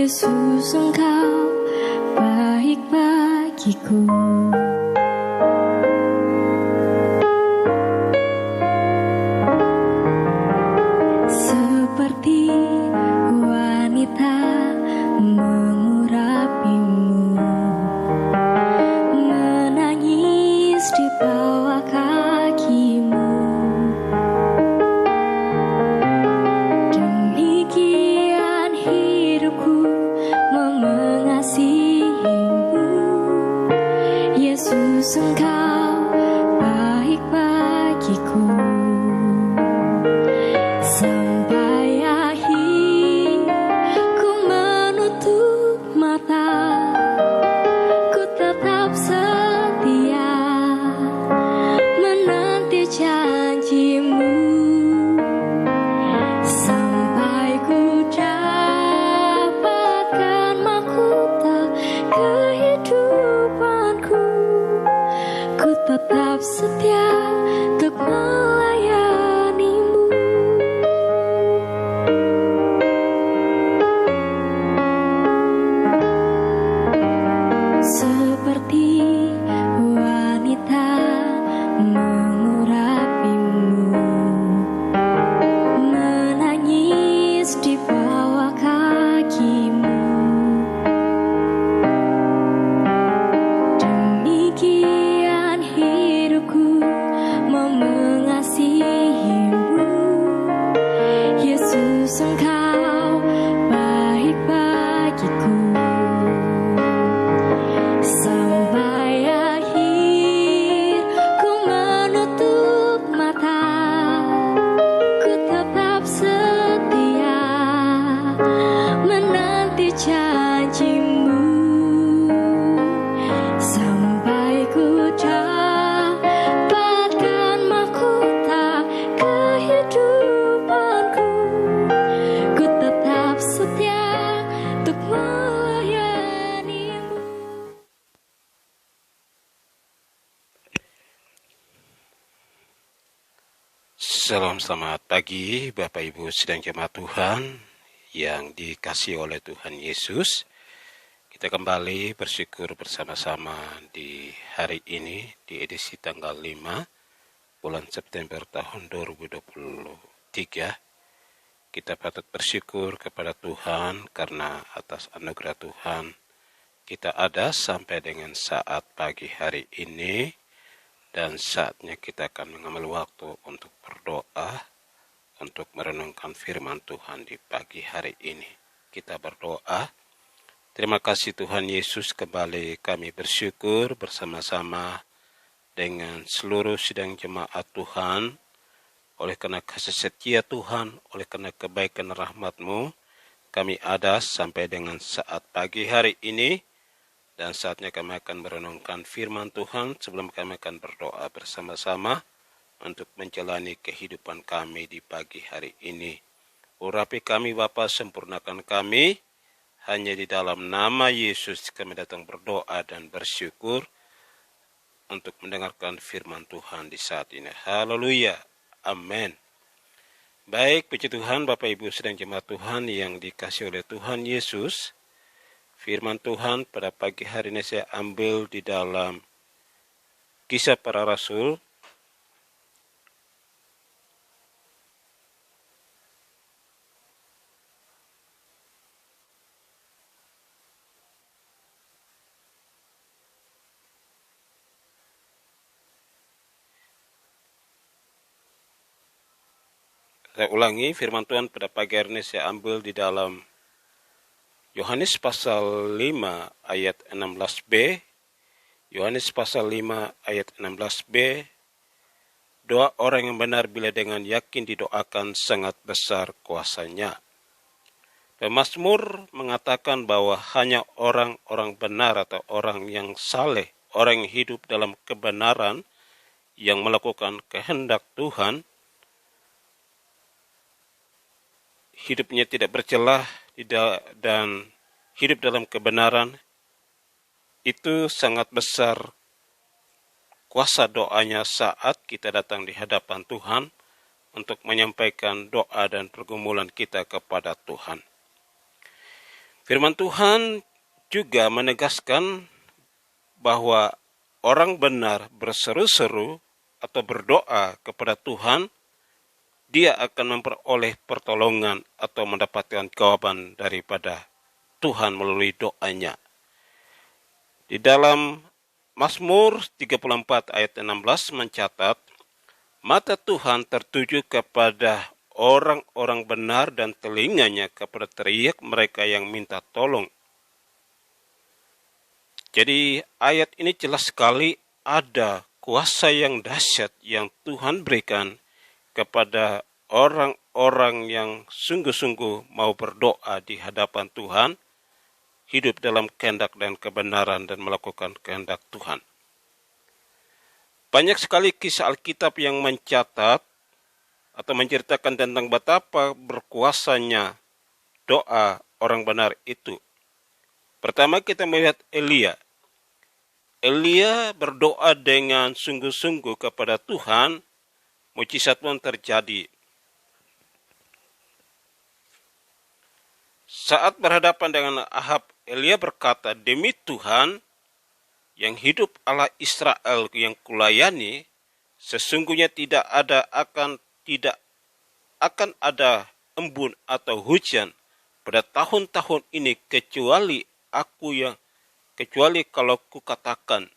Yesus, Engkau baik bagiku. Seperti wanita mengurapimu, menangis di bawah kakimu. Demikian hidupku mengasihimu. Yesus, Engkau baik bagiku. Sampai akhir ku menutup mata, ku tetap setia menanti janjimu. Sampai ku dapatkan mahkota kehidupanku, ku tetap setia untuk melayanimu. Seperti wanita mengurapimu, menangis di bawah kakimu. Demikian hidupku mengasihimu. Yesus, Engkau baik bagiku. Sampai akhir ku menutup mata, ku tetap setia menanti janjimu. Sampai ku dapatkan mahkota kehidupanku, ku tetap setia untuk melayanimu. Salam, selamat pagi Bapak Ibu sidang jemaat Tuhan yang dikasihi oleh Tuhan Yesus. Kita kembali bersyukur bersama-sama di hari ini, di edisi tanggal 5 bulan September tahun 2023. Kita patut bersyukur kepada Tuhan karena atas anugerah Tuhan kita ada sampai dengan saat pagi hari ini. Dan saatnya kita akan mengambil waktu untuk berdoa, untuk merenungkan firman Tuhan di pagi hari ini. Kita berdoa. Terima kasih Tuhan Yesus, kembali kami bersyukur bersama-sama dengan seluruh sidang jemaat Tuhan. Oleh karena kasih setia Tuhan, oleh karena kebaikan rahmat-Mu, kami ada sampai dengan saat pagi hari ini. Dan saatnya kami akan merenungkan firman Tuhan sebelum kami akan berdoa bersama-sama untuk menjalani kehidupan kami di pagi hari ini. Urapi kami Bapa, sempurnakan kami. Hanya di dalam nama Yesus kami datang berdoa dan bersyukur untuk mendengarkan firman Tuhan di saat ini. Haleluya. Amin. Baik, puji Tuhan Bapak Ibu sedang jemaat Tuhan yang dikasihi oleh Tuhan Yesus. Firman Tuhan pada pagi hari ini saya ambil di dalam Kisah Para Rasul Saya ulangi, firman Tuhan pada pagi hari ini saya ambil di dalam Yohanes pasal 5 ayat 16b. Yohanes pasal 5 ayat 16b. Doa orang yang benar bila dengan yakin didoakan sangat besar kuasanya. Pemazmur mengatakan bahwa hanya orang-orang benar atau orang yang saleh, orang yang hidup dalam kebenaran, yang melakukan kehendak Tuhan, hidupnya tidak bercelah dan hidup dalam kebenaran, itu sangat besar kuasa doanya saat kita datang di hadapan Tuhan untuk menyampaikan doa dan pergumulan kita kepada Tuhan. Firman Tuhan juga menegaskan bahwa orang benar berseru-seru atau berdoa kepada Tuhan, dia akan memperoleh pertolongan atau mendapatkan jawaban daripada Tuhan melalui doanya. Di dalam Mazmur 34 ayat 16 mencatat, mata Tuhan tertuju kepada orang-orang benar dan telinganya kepada teriak mereka yang minta tolong. Jadi ayat ini jelas sekali ada kuasa yang dahsyat yang Tuhan berikan kepada orang-orang yang sungguh-sungguh mau berdoa di hadapan Tuhan, hidup dalam kehendak dan kebenaran dan melakukan kehendak Tuhan. Banyak sekali kisah Alkitab yang mencatat atau menceritakan tentang betapa berkuasanya doa orang benar itu. Pertama kita melihat Elia. Elia berdoa dengan sungguh-sungguh kepada Tuhan, mukjizat pun terjadi. Saat berhadapan dengan Ahab, Elia berkata, demi Tuhan yang hidup Allah Israel yang kulayani, sesungguhnya tidak akan ada embun atau hujan pada tahun-tahun ini kecuali kalau kukatakan.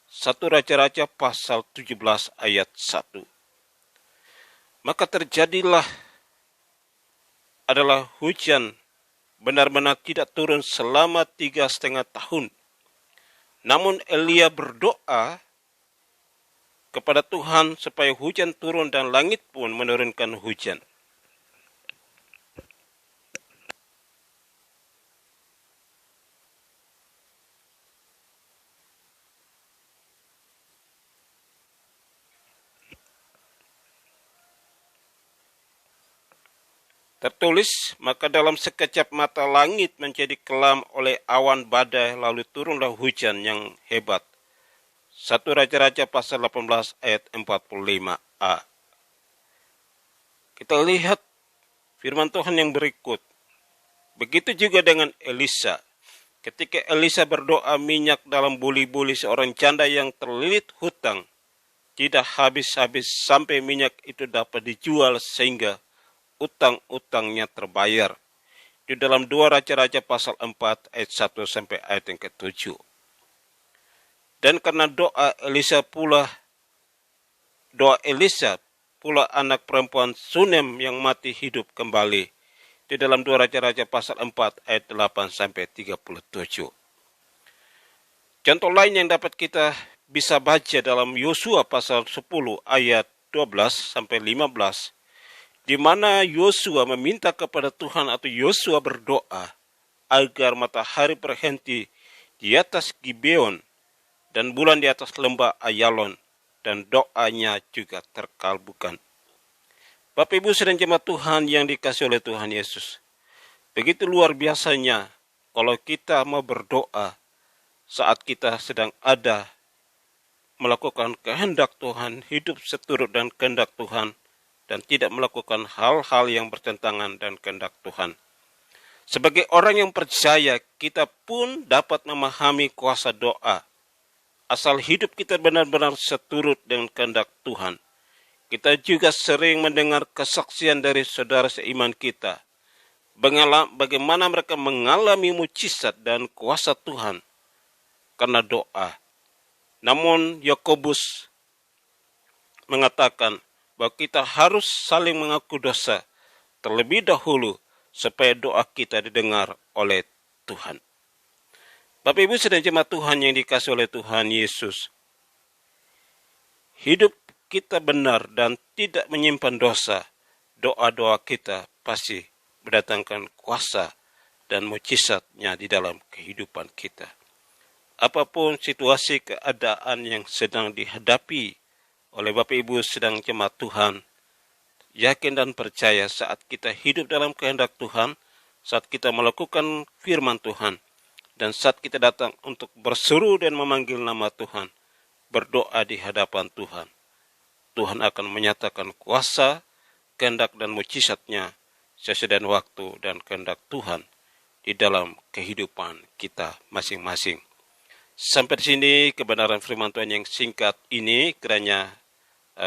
1 Raja-Raja pasal 17 ayat 1. Maka terjadilah adalah hujan benar-benar tidak turun selama 3,5 tahun. Namun Elia berdoa kepada Tuhan supaya hujan turun dan langit pun menurunkan hujan. Tertulis, maka dalam sekejap mata langit menjadi kelam oleh awan badai, lalu turunlah hujan yang hebat. 1 Raja-Raja pasal 18 ayat 45a. Kita lihat firman Tuhan yang berikut. Begitu juga dengan Elisa. Ketika Elisa berdoa, minyak dalam buli-buli seorang janda yang terlilit hutang tidak habis-habis sampai minyak itu dapat dijual sehingga utang-utangnya terbayar. Di dalam 2 Raja-Raja pasal 4 ayat 1 sampai ayat yang ke-7. Dan karena doa Elisa pula anak perempuan Sunem yang mati hidup kembali. Di dalam 2 Raja-Raja pasal 4 ayat 8 sampai 37. Contoh lain yang dapat kita bisa baca dalam Yosua pasal 10 ayat 12 sampai 15. Di mana Yosua meminta kepada Tuhan atau Yosua berdoa agar matahari berhenti di atas Gibeon dan bulan di atas lembah Ayalon, dan doanya juga terkabulkan. Bapak Ibu saudara jemaat Tuhan yang dikasihi oleh Tuhan Yesus, begitu luar biasanya kalau kita mau berdoa saat kita sedang ada melakukan kehendak Tuhan, hidup seturut dan kehendak Tuhan, dan tidak melakukan hal-hal yang bertentangan dan kehendak Tuhan. Sebagai orang yang percaya, kita pun dapat memahami kuasa doa. Asal hidup kita benar-benar seturut dengan kehendak Tuhan. Kita juga sering mendengar kesaksian dari saudara seiman kita. Bagaimana mereka mengalami mukjizat dan kuasa Tuhan karena doa. Namun Yakobus mengatakan bahwa kita harus saling mengaku dosa terlebih dahulu supaya doa kita didengar oleh Tuhan. Bapak Ibu saudara jemaat Tuhan yang dikasihi oleh Tuhan Yesus, hidup kita benar dan tidak menyimpan dosa, doa-doa kita pasti mendatangkan kuasa dan mukjizatnya di dalam kehidupan kita. Apapun situasi keadaan yang sedang dihadapi oleh Bapak Ibu sedang jemaat Tuhan, yakin dan percaya saat kita hidup dalam kehendak Tuhan, saat kita melakukan firman Tuhan, dan saat kita datang untuk berseru dan memanggil nama Tuhan, berdoa di hadapan Tuhan, Tuhan akan menyatakan kuasa, kehendak dan mukjizatnya sesuai dengan waktu dan kehendak Tuhan di dalam kehidupan kita masing-masing. Sampai di sini kebenaran firman Tuhan yang singkat ini kiranya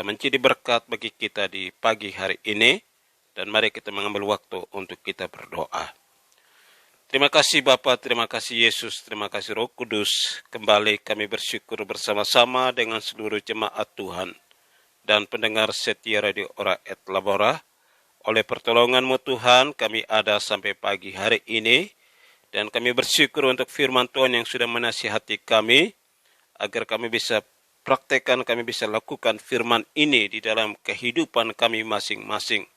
menjadi berkat bagi kita di pagi hari ini, dan mari kita mengambil waktu untuk kita berdoa. Terima kasih Bapa, terima kasih Yesus, terima kasih Roh Kudus. Kembali kami bersyukur bersama-sama dengan seluruh jemaat Tuhan dan pendengar setia Radio Ora et Labora. Oleh pertolongan-Mu Tuhan, kami ada sampai pagi hari ini, dan kami bersyukur untuk firman Tuhan yang sudah menasihati kami, agar kami bisa praktekkan, kami bisa lakukan firman ini di dalam kehidupan kami masing-masing.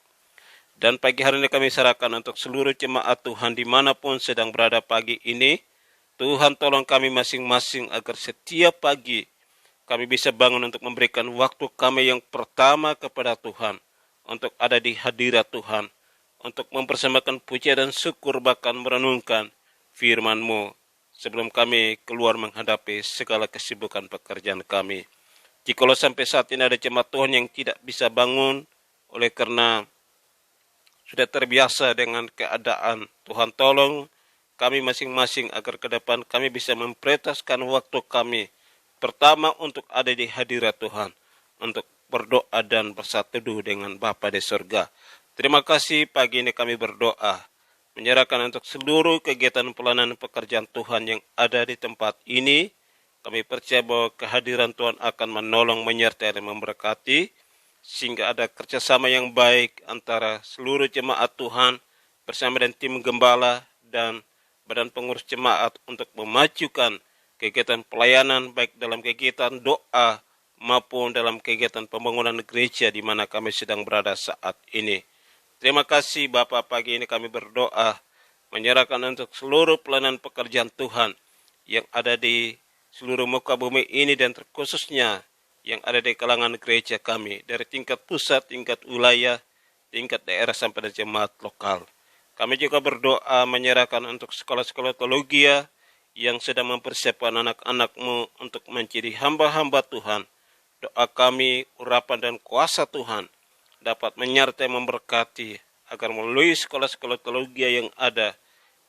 Dan pagi hari ini kami serahkan untuk seluruh jemaat Tuhan dimanapun sedang berada pagi ini. Tuhan tolong kami masing-masing agar setiap pagi kami bisa bangun untuk memberikan waktu kami yang pertama kepada Tuhan, untuk ada di hadirat Tuhan, untuk mempersembahkan puja dan syukur, bahkan merenungkan firman-Mu sebelum kami keluar menghadapi segala kesibukan pekerjaan kami. Jikalau sampai saat ini ada jemaat Tuhan yang tidak bisa bangun oleh karena sudah terbiasa dengan keadaan, Tuhan tolong kami masing-masing agar ke depan kami bisa memprioritaskan waktu kami pertama untuk ada di hadirat Tuhan, untuk berdoa dan bersatu teduh dengan Bapa di surga. Terima kasih pagi ini kami berdoa, menyerahkan untuk seluruh kegiatan pelayanan pekerjaan Tuhan yang ada di tempat ini. Kami percaya bahwa kehadiran Tuhan akan menolong, menyertai dan memberkati, sehingga ada kerjasama yang baik antara seluruh jemaat Tuhan bersama dengan tim gembala dan badan pengurus jemaat untuk memajukan kegiatan pelayanan, baik dalam kegiatan doa maupun dalam kegiatan pembangunan gereja di mana kami sedang berada saat ini. Terima kasih Bapa, pagi ini kami berdoa, menyerahkan untuk seluruh pelayanan pekerjaan Tuhan yang ada di seluruh muka bumi ini, dan terkhususnya yang ada di kalangan gereja kami, dari tingkat pusat, tingkat wilayah, tingkat daerah sampai dari jemaat lokal. Kami juga berdoa menyerahkan untuk sekolah-sekolah teologi yang sedang mempersiapkan anak-anak-Mu untuk menjadi hamba-hamba Tuhan. Doa kami, urapan dan kuasa Tuhan dapat menyertai memberkati, agar melalui sekolah-sekolah teologi yang ada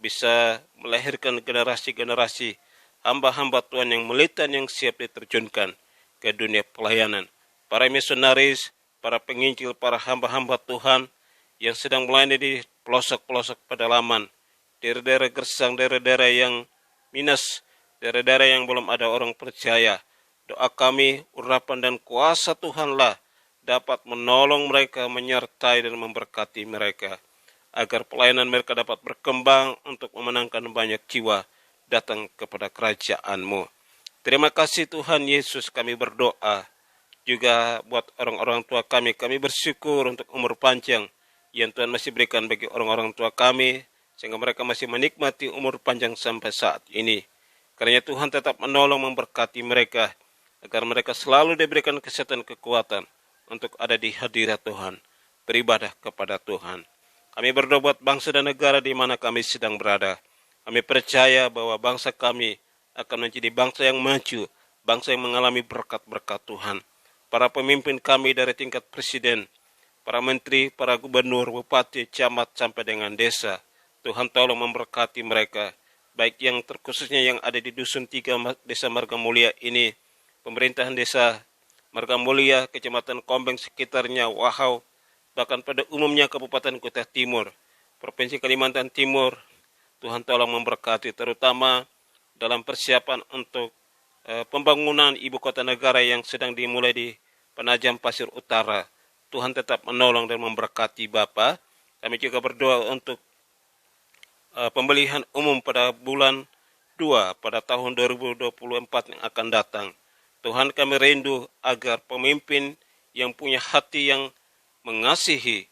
bisa melahirkan generasi-generasi hamba-hamba Tuhan yang militan, yang siap diterjunkan ke dunia pelayanan. Para misionaris, para penginjil, para hamba-hamba Tuhan yang sedang melayani di pelosok-pelosok pedalaman, daerah-daerah gersang, daerah-daerah yang minus, daerah-daerah yang belum ada orang percaya. Doa kami, urapan dan kuasa Tuhanlah dapat menolong mereka, menyertai dan memberkati mereka, agar pelayanan mereka dapat berkembang untuk memenangkan banyak jiwa datang kepada kerajaan-Mu. Terima kasih Tuhan Yesus, kami berdoa juga buat orang-orang tua kami. Kami bersyukur untuk umur panjang yang Tuhan masih berikan bagi orang-orang tua kami, sehingga mereka masih menikmati umur panjang sampai saat ini. Karena Tuhan tetap menolong, memberkati mereka, agar mereka selalu diberikan kesehatan, kekuatan untuk ada di hadirat Tuhan, beribadah kepada Tuhan. Kami berdoa buat bangsa dan negara di mana kami sedang berada. Kami percaya bahwa bangsa kami akan menjadi bangsa yang maju, bangsa yang mengalami berkat-berkat Tuhan. Para pemimpin kami dari tingkat presiden, para menteri, para gubernur, bupati, camat, sampai dengan desa, Tuhan tolong memberkati mereka, baik yang terkhususnya yang ada di Dusun 3 Desa Marga Mulia ini, pemerintahan Desa Marga Mulia, Kecamatan Kombeng sekitarnya, Wahau, bahkan pada umumnya Kabupaten Kutai Timur, Provinsi Kalimantan Timur. Tuhan tolong memberkati, terutama dalam persiapan untuk pembangunan ibu kota negara yang sedang dimulai di Penajam Pasir Utara. Tuhan tetap menolong dan memberkati Bapa. Kami juga berdoa untuk pemilihan umum pada bulan 2 pada tahun 2024 yang akan datang. Tuhan, kami rindu agar pemimpin yang punya hati yang mengasihi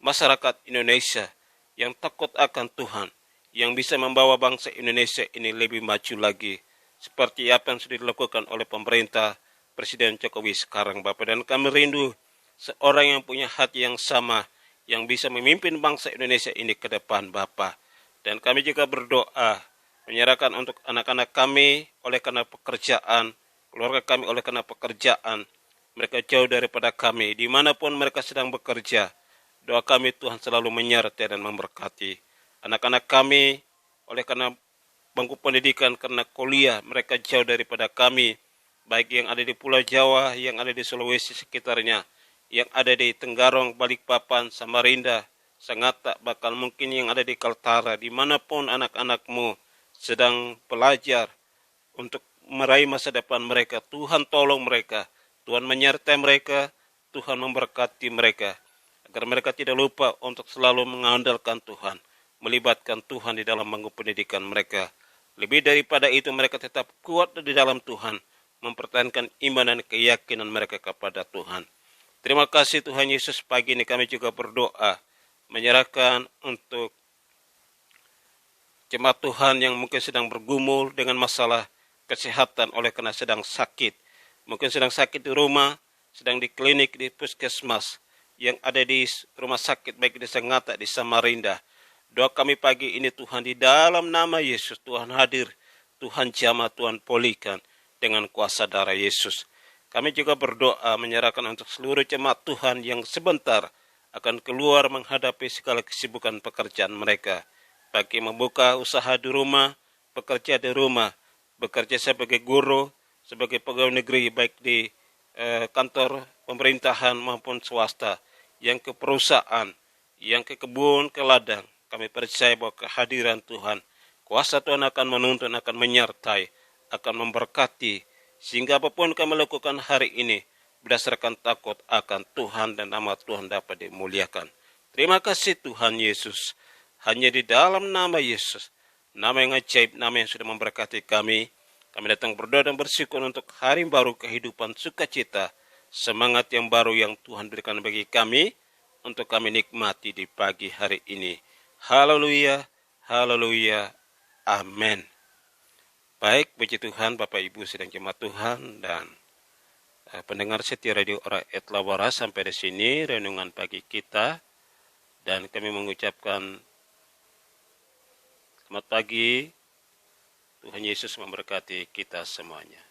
masyarakat Indonesia, yang takut akan Tuhan, yang bisa membawa bangsa Indonesia ini lebih maju lagi, seperti apa yang sudah dilakukan oleh pemerintah Presiden Jokowi sekarang, Bapak. Dan kami rindu seorang yang punya hati yang sama, yang bisa memimpin bangsa Indonesia ini ke depan, Bapak. Dan kami juga berdoa, menyerahkan untuk anak-anak kami oleh karena pekerjaan, keluarga kami oleh karena pekerjaan, mereka jauh daripada kami, dimanapun mereka sedang bekerja. Doa kami, Tuhan selalu menyertai dan memberkati anak-anak kami oleh karena bangku pendidikan, karena kuliah, mereka jauh daripada kami, baik yang ada di Pulau Jawa, yang ada di Sulawesi sekitarnya, yang ada di Tenggarong, Balikpapan, Samarinda, Sangatta, bahkan mungkin yang ada di Kaltara, dimanapun anak-anakmu sedang belajar untuk meraih masa depan mereka. Tuhan tolong mereka, Tuhan menyertai mereka, Tuhan memberkati mereka, agar mereka tidak lupa untuk selalu mengandalkan Tuhan, melibatkan Tuhan di dalam bangku pendidikan mereka. Lebih daripada itu, mereka tetap kuat di dalam Tuhan, mempertahankan iman dan keyakinan mereka kepada Tuhan. Terima kasih Tuhan Yesus, pagi ini kami juga berdoa, menyerahkan untuk jemaat Tuhan yang mungkin sedang bergumul dengan masalah kesehatan oleh karena sedang sakit. Mungkin sedang sakit di rumah, sedang di klinik, di puskesmas, yang ada di rumah sakit, baik di Sangatta, di Samarinda. Doa kami pagi ini Tuhan, di dalam nama Yesus, Tuhan hadir, Tuhan jamah, Tuhan pulihkan dengan kuasa darah Yesus. Kami juga berdoa menyerahkan untuk seluruh jemaat Tuhan yang sebentar akan keluar menghadapi segala kesibukan pekerjaan mereka. Bagi membuka usaha di rumah, bekerja di rumah, bekerja sebagai guru, sebagai pegawai negeri, baik di kantor pemerintahan maupun swasta, yang ke perusahaan, yang ke kebun, ke ladang. Kami percaya bahwa kehadiran Tuhan, kuasa Tuhan akan menuntun, akan menyertai, akan memberkati, sehingga apapun kami lakukan hari ini, berdasarkan takut akan Tuhan dan nama Tuhan dapat dimuliakan. Terima kasih Tuhan Yesus, hanya di dalam nama Yesus, nama yang ajaib, nama yang sudah memberkati kami datang berdoa dan bersyukur untuk hari baru, kehidupan, sukacita, semangat yang baru yang Tuhan berikan bagi kami, untuk kami nikmati di pagi hari ini. Haleluya, haleluya, amin. Baik, puji Tuhan, Bapak Ibu sedang jemaat Tuhan dan pendengar setia Radio Rakyat Lawara, sampai di sini renungan pagi kita, dan kami mengucapkan selamat pagi. Tuhan Yesus memberkati kita semuanya.